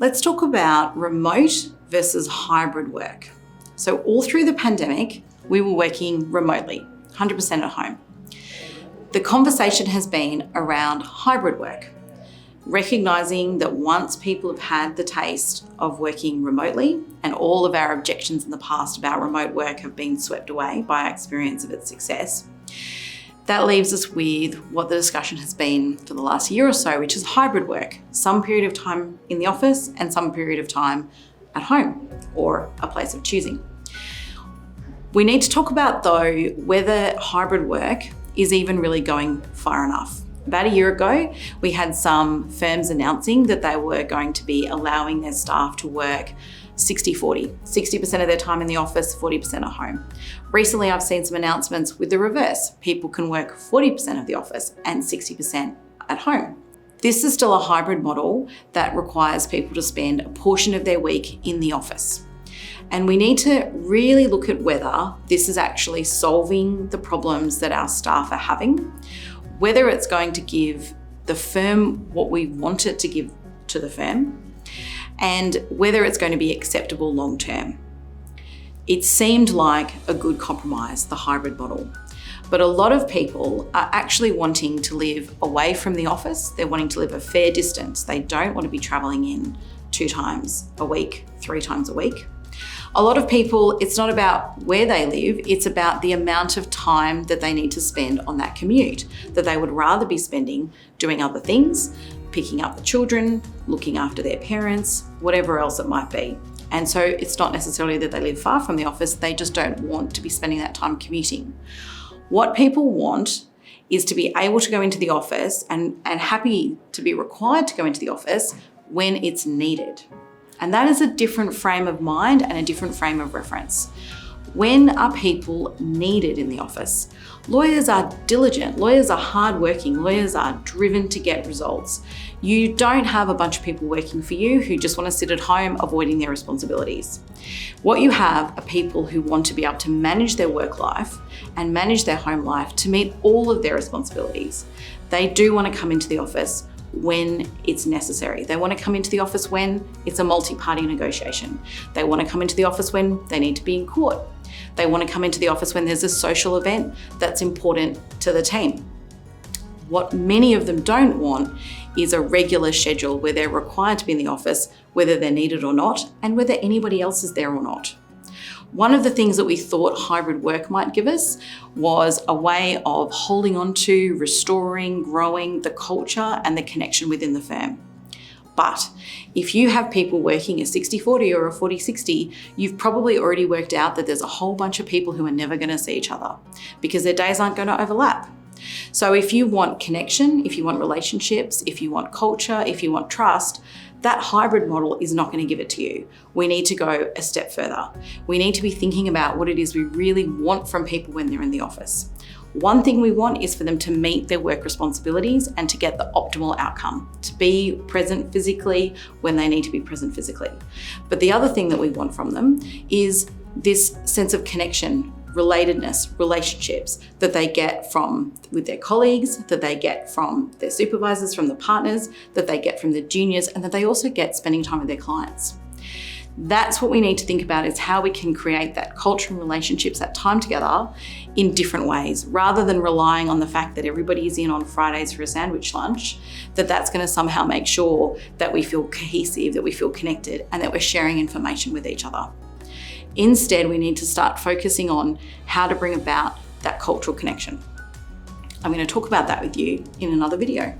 Let's talk about remote versus hybrid work. So all through the pandemic, we were working remotely, 100% at home. The conversation has been around hybrid work, recognizing that once people have had the taste of working remotely and all of our objections in the past about remote work have been swept away by our experience of its success, that leaves us with what the discussion has been for the last year or so, which is hybrid work. Some period of time in the office and some period of time at home or a place of choosing. We need to talk about, though, whether hybrid work is even really going far enough. About a year ago, we had some firms announcing that they were going to be allowing their staff to work 60-40, 60% of their time in the office, 40% at home. Recently, I've seen some announcements with the reverse. People can work 40% of the office and 60% at home. This is still a hybrid model that requires people to spend a portion of their week in the office. And we need to really look at whether this is actually solving the problems that our staff are having, whether it's going to give the firm what we want it to give to the firm, and whether it's going to be acceptable long term. It seemed like a good compromise, the hybrid model. But a lot of people are actually wanting to live away from the office. They're wanting to live a fair distance. They don't want to be traveling in 2 times a week, 3 times a week. A lot of people, it's not about where they live, it's about the amount of time that they need to spend on that commute, that they would rather be spending doing other things, picking up the children, looking after their parents, whatever else it might be. And so it's not necessarily that they live far from the office, they just don't want to be spending that time commuting. What people want is to be able to go into the office and happy to be required to go into the office when it's needed. And that is a different frame of mind and a different frame of reference. When are people needed in the office? Lawyers are diligent, lawyers are hardworking, lawyers are driven to get results. You don't have a bunch of people working for you who just want to sit at home avoiding their responsibilities. What you have are people who want to be able to manage their work life and manage their home life to meet all of their responsibilities. They do want to come into the office when it's necessary. They want to come into the office when it's a multi-party negotiation. They want to come into the office when they need to be in court. They want to come into the office when there's a social event that's important to the team. What many of them don't want is a regular schedule where they're required to be in the office, whether they're needed or not, and whether anybody else is there or not. One of the things that we thought hybrid work might give us was a way of holding on to, restoring, growing the culture and the connection within the firm. But if you have people working a 60-40 or a 40-60, you've probably already worked out that there's a whole bunch of people who are never going to see each other because their days aren't going to overlap. So if you want connection, if you want relationships, if you want culture, if you want trust, that hybrid model is not going to give it to you. We need to go a step further. We need to be thinking about what it is we really want from people when they're in the office. One thing we want is for them to meet their work responsibilities and to get the optimal outcome, to be present physically when they need to be present physically. But the other thing that we want from them is this sense of connection, relatedness, relationships that they get from with their colleagues, that they get from their supervisors, from the partners, that they get from the juniors, and that they also get spending time with their clients. That's what we need to think about, is how we can create that culture and relationships, that time together in different ways, rather than relying on the fact that everybody is in on Fridays for a sandwich lunch, that's going to somehow make sure that we feel cohesive, that we feel connected, and that we're sharing information with each other. Instead, we need to start focusing on how to bring about that cultural connection. I'm going to talk about that with you in another video.